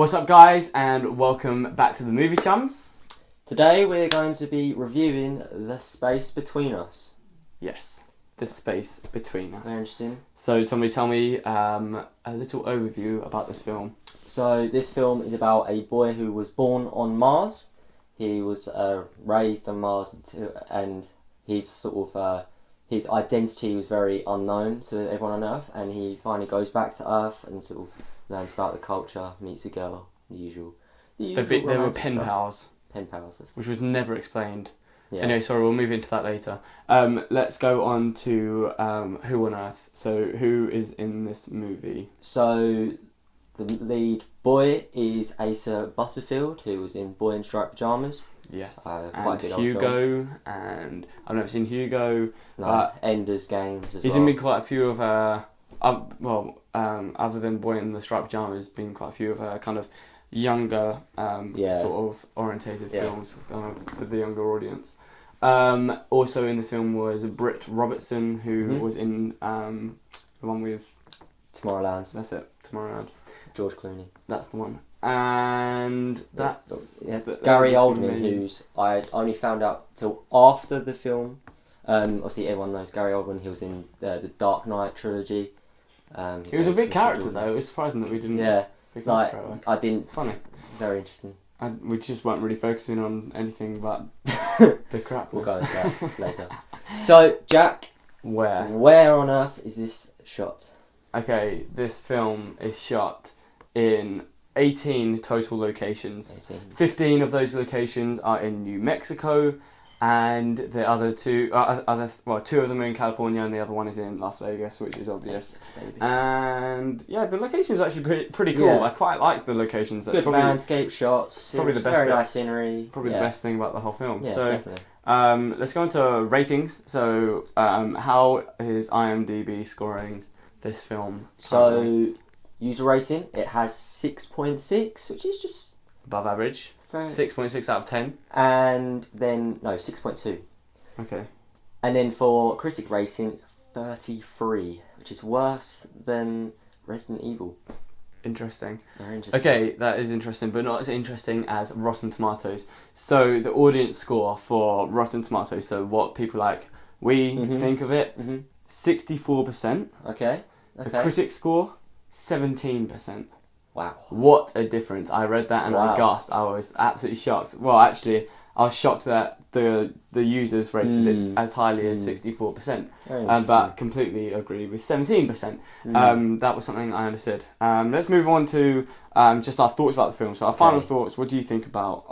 What's up, guys, and welcome back to the movie Chums. Today we're going to be reviewing The Space Between Us. Yes, the space between us. Very interesting. So, Tommy, tell me a little overview about this film. So this film is about a boy who was born on Mars. He was raised on Mars and his his identity was very unknown to everyone on Earth, and he finally goes back to Earth and sort of learns about the culture, meets a girl, the usual They were pen pals. Pen pals. Which was never explained. Yeah. Anyway, sorry, we'll move into that later. Let's go on to Who on Earth. So, who is in this movie? So the lead boy is Asa Butterfield, who was in Boy in Striped Pyjamas. Yes, Quite and Hugo, and I've never seen Hugo. No, but Ender's Game. He's in quite a few of other than Boy in the Striped Pyjamas, been quite a few of her kind of younger sort of orientated films for the younger audience. Also in this film was Britt Robertson, who was in the one with Tomorrowland. That's it, Tomorrowland. George Clooney. That's the one. And that's Gary Oldman, who's I only found out till after the film. Obviously, everyone knows Gary Oldman. He was in the Dark Knight trilogy. He was a big character though. It was surprising that we didn't. Yeah, pick like him I didn't. It's funny. Very interesting. We just weren't really focusing on anything but the crap. We'll go into that later. So, Jack, where on earth is this shot? Okay, this film is shot in 18 total locations. 15 of those locations are in New Mexico, and the other two, two of them are in California, and the other one is in Las Vegas, which is obvious. And yeah, the locations are actually pretty cool. Yeah. I quite like the locations. Good landscape shots. Probably the best. Very nice scenery. Probably the best thing about the whole film. Yeah, so, definitely. Let's go into ratings. So, how is IMDb scoring this film? So, user rating, it has 6.6, which is just above average. 6.6 out of 10. And then, no, 6.2. Okay. And then for critic rating, 33, which is worse than Resident Evil. Interesting. Very interesting. Okay, that is interesting, but not as interesting as Rotten Tomatoes. So the audience score for Rotten Tomatoes, so what people like, think of it, 64%. Okay. The critic score, 17%. Wow. What a difference. I read that and I gasped. I was absolutely shocked. Well, actually, I was shocked that the users rated it as highly as 64%. But completely agree with 17%. That was something I understood. Let's move on to just our thoughts about the film. So our final thoughts, what do you think about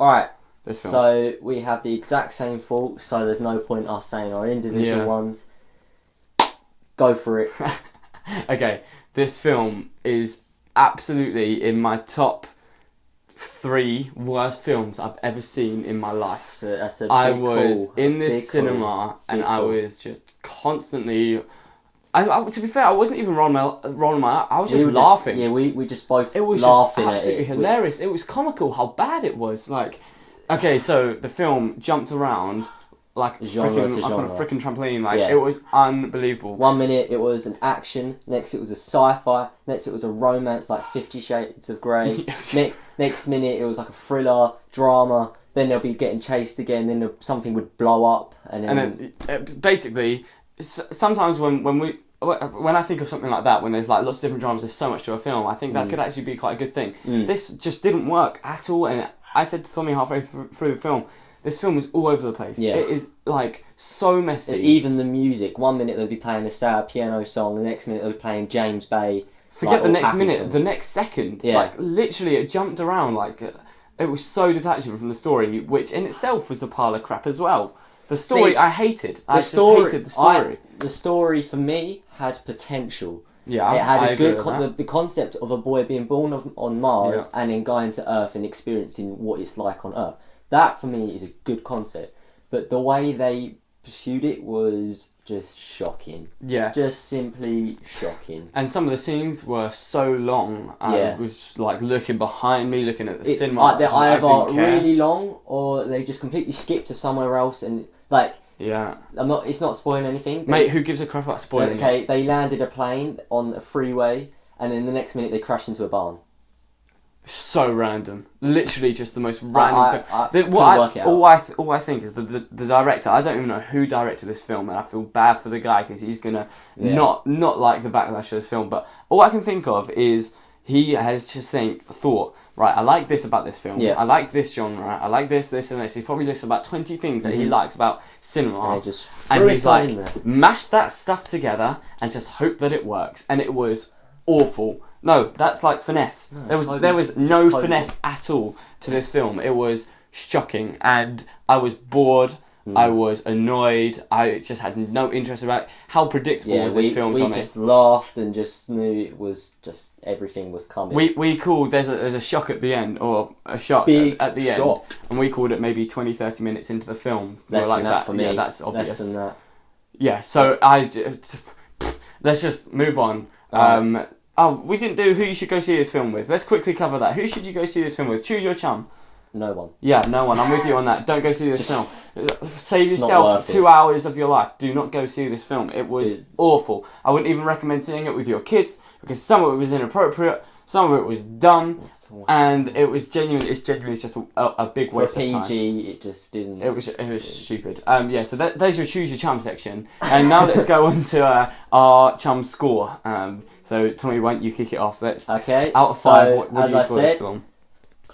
this film? So we have the exact same thoughts, so there's no point us saying our individual ones. Go for it. Okay, this film is absolutely in my top 3 worst films I've ever seen in my life. So that's I was in this cinema and I was just constantly. To be fair, I wasn't even rolling my eye. I was just laughing. We just both. It was laughing just absolutely hilarious. It was comical how bad it was. Like, okay, so the film jumped around. Like genre on a freaking trampoline, it was unbelievable. 1 minute it was an action, next it was a sci-fi, next it was a romance like 50 Shades of Grey, next minute it was like a thriller, drama, then they'll be getting chased again, then something would blow up, and then basically, sometimes when I think of something like that, when there's like lots of different dramas, there's so much to a film, I think that could actually be quite a good thing. This just didn't work at all, and I said to Tommy halfway through the film, this film is all over the place. Yeah. It is like so messy. Even the music. 1 minute they'll be playing a sad piano song, the next minute they'll be playing James Bay. Forget the next minute, the next second. Yeah. Like literally, it jumped around. Like it was so detachable from the story, which in itself was a pile of crap as well. The story I hated. I just hated the story. The story for me had potential. Yeah, it had a good the concept of a boy being born on Mars and then going to Earth and experiencing what it's like on Earth. That, for me, is a good concept. But the way they pursued it was just shocking. Yeah. Just simply shocking. And some of the scenes were so long. I was like looking behind me, looking at the cinema. They're either really long or they just completely skip to somewhere else and like... Yeah. It's not spoiling anything. Mate, who gives a crap about spoiling it? Okay, they landed a plane on a freeway and then the next minute they crashed into a barn. so random. Literally just the most random film. All I think is the director, I don't even know who directed this film, and I feel bad for the guy because he's gonna not like the backlash of this film, but all I can think of is he has just thought, right, I like this about this film, I like this genre, I like this, and this. He's probably listed about 20 things that he likes about cinema, and he's like, mash that stuff together and just hope that it works, and it was awful. No, that's like finesse. No, there was no finesse at all to this film. It was shocking, and I was bored. I was annoyed. I just had no interest about how predictable was this film. We just laughed and just knew it was just everything was coming. We called there's a shock at the end, or a shock at the end, and we called it maybe 20-30 minutes into the film. Less than that for me. Yeah, that's obvious. Less than that. Yeah, so let's just move on. We didn't do who you should go see this film with. Let's quickly cover that. Who should you go see this film with? Choose your chum. No one. Yeah, no one. I'm with you on that. Don't go see this film. Save yourself 2 hours of your life. Do not go see this film. It was awful. I wouldn't even recommend seeing it with your kids because some of it was inappropriate, some of it was dumb, and it's genuinely just a big waste of time. For PG, it just didn't. It was stupid. So there's your choose your chum section, and now let's go on to our chum score. So Tommy, why don't you kick it off? Okay. Out of 5, what do you score this film?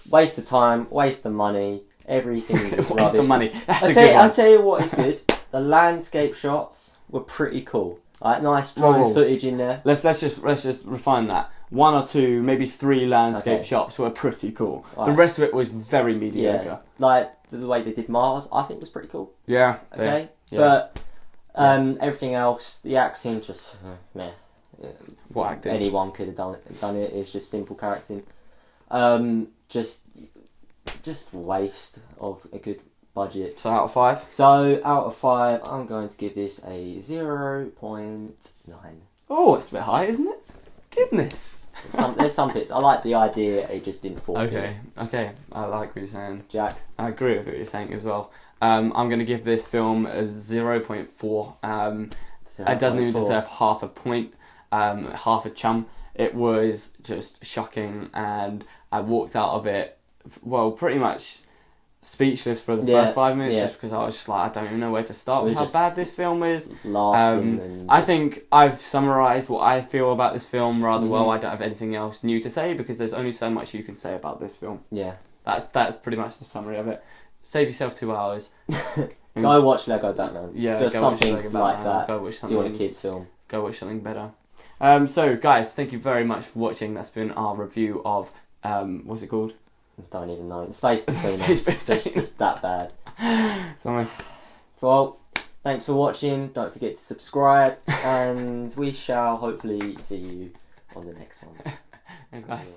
Waste of time, waste of money, everything was rubbish. Waste of money. I'll tell you what is good. The landscape shots were pretty cool. Like nice drone footage in there. Let's just refine that. 1 or 2, maybe 3 landscape shots were pretty cool. Right. The rest of it was very mediocre. Yeah. Like the way they did Mars, I think was pretty cool. Yeah. Okay. Yeah. But everything else, the acting just meh. What acting? Anyone could have done it. It's just simple characting. Just waste of a good budget. So out of 5? So out of 5, I'm going to give this a 0.9. Oh, it's a bit high, isn't it? Goodness. There's some bits. I like the idea, it just didn't fall. Okay. I like what you're saying. Jack? I agree with what you're saying as well. I'm going to give this film a 0.4. It doesn't even deserve half a point, half a chum. It was just shocking, and I walked out of it, pretty much speechless for the first 5 minutes, just because I was just like, I don't even know where to start with how bad this film is. Laughing I think I've summarised what I feel about this film rather well. I don't have anything else new to say because there's only so much you can say about this film. Yeah. That's pretty much the summary of it. Save yourself 2 hours. Go watch Lego Batman. Yeah, just something like that. Go watch something. You want a kids film? Go watch something better. So guys, thank you very much for watching. That's been our review of what's it called? I don't even know. Space Between Us. It's just that bad. Sorry. Well, thanks for watching. Don't forget to subscribe, and we shall hopefully see you on the next one. Thanks, guys.